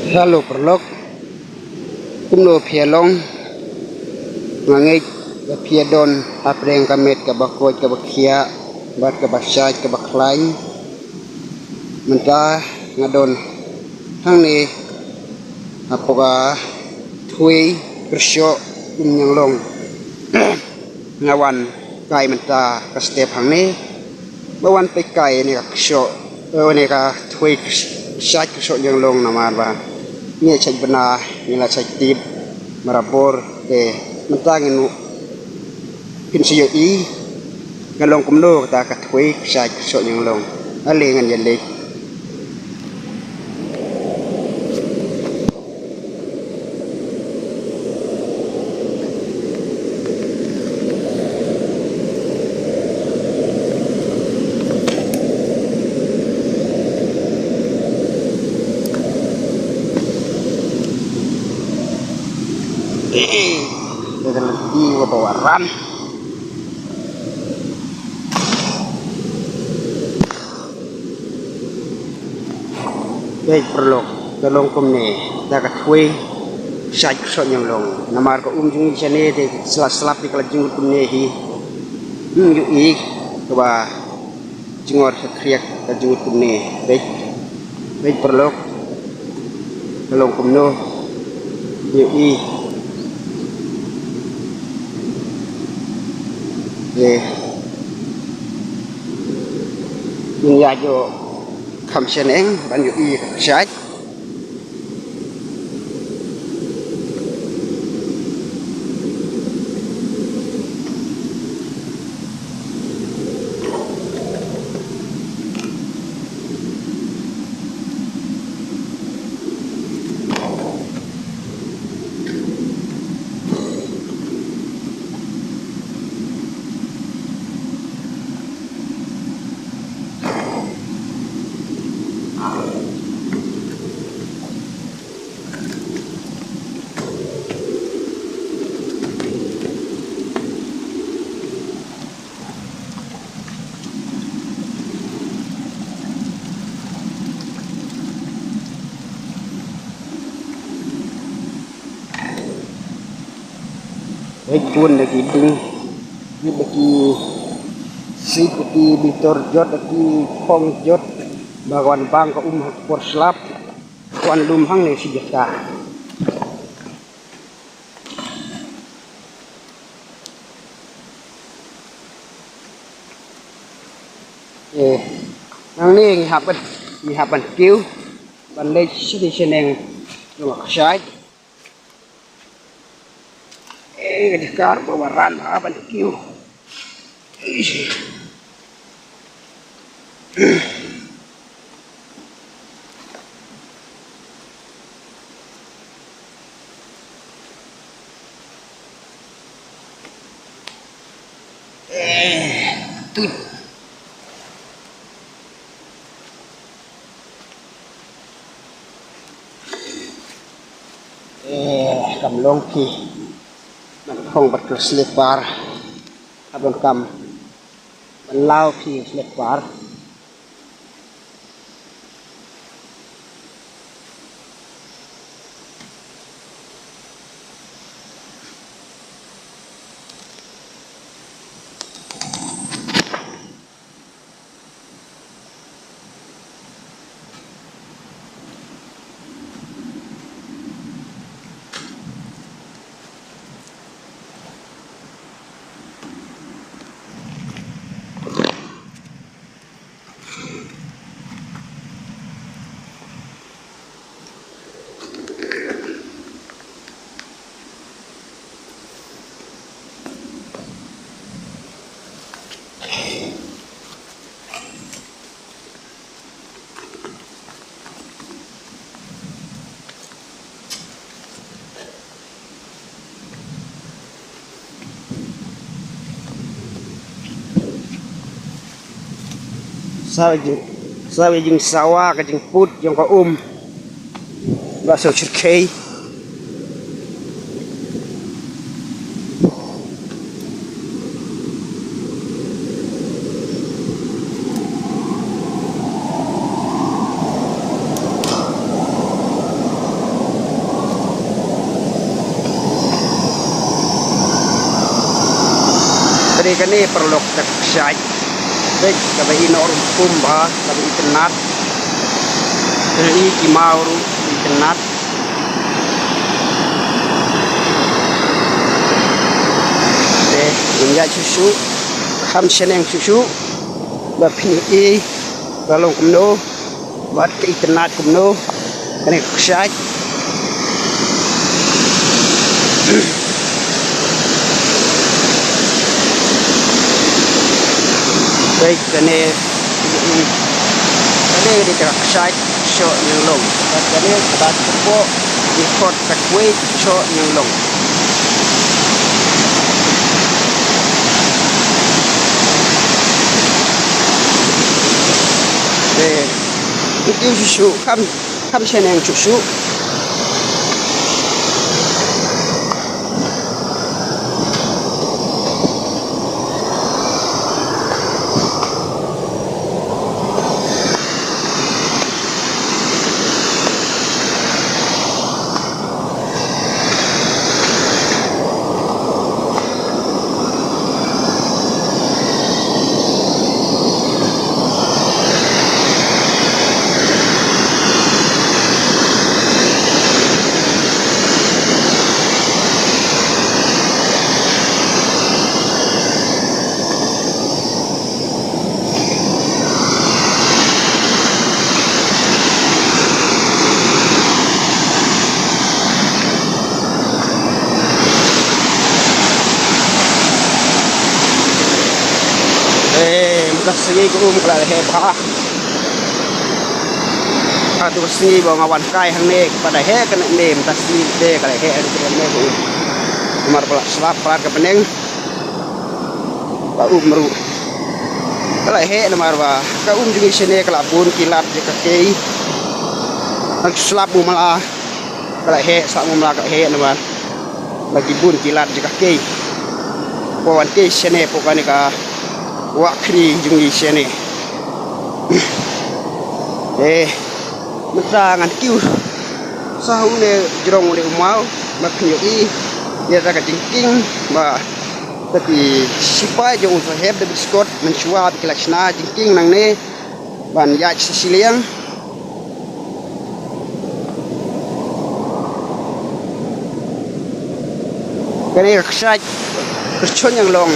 Lalu perlok kumno pialong ngangit ke piadon apreng kamet ke bakoj ke bakia bat ke basyaj ke baklain mentah ngadon hang ni apoga thui kersyo yang long ngawan kai mentah ke step hang ni bawan pe kai ni kersyo ni ka thui syaj kersyo yang long namar ba ni cek benar ni la cek tip marabor ke mentangin pinsiyo i ngalong kumno ta ka thui syaj kersyo yang long ale ngan yelek dengan lebih kebawaran baik perlu tolong kumne tak thui syaj kersyo yang long namar ko jung sene de selap di kalajung kumne hi yu i ba jingor kriak ka jung kumne baik perlu tolong kumno yu i mình ra cho khăm sen én bạn dụ y sạch pun lagi ding ni bagi si bagi bitor jot lagi pong jot bawan bang ka por slap wan lum hang ni si jaka nang ni ngihapan kiu ban le si di seneng ngak syai dikar bawaran apa kiu tut kamlong ki không bật cửa slip bar abang kam lao phi slip bar sao jing sawa ka jing put jong ka ba so chirkei Mereka ni perlu tak syai. Baik, kalau ini orang kumba, kalau internet, ini kimauru internet. Deh, menjadi susu, hamsen yang susu, bapini kalau kumno, buat ke internet kumno, ini syai. Baik, kene di kerak shot yang long. Kene ada cukup di kot takwe shot yang long. Itu susu kam seneng susu. Sige ko kala hepa atu singi bo ngawan kai hang ne pada he kana nem tasni de kala he anu ne ko mar pala slap pala ka peneng ba umru kala he na mar ba ka jungi sene kala bun kilat je ka kei ak slap mu mala kala he slap mu mala ka he na mar bagi bun kilat je ka kei ko wan ke sene po kani ka wakri jungi sene mentangan kiu sahune jerong le umau maknyo i ya ta ka jingking ba tapi sipai jong saheb de biskot menchua biklachna jingking nang ne ban ya siliang kene raksaj kerchon yang long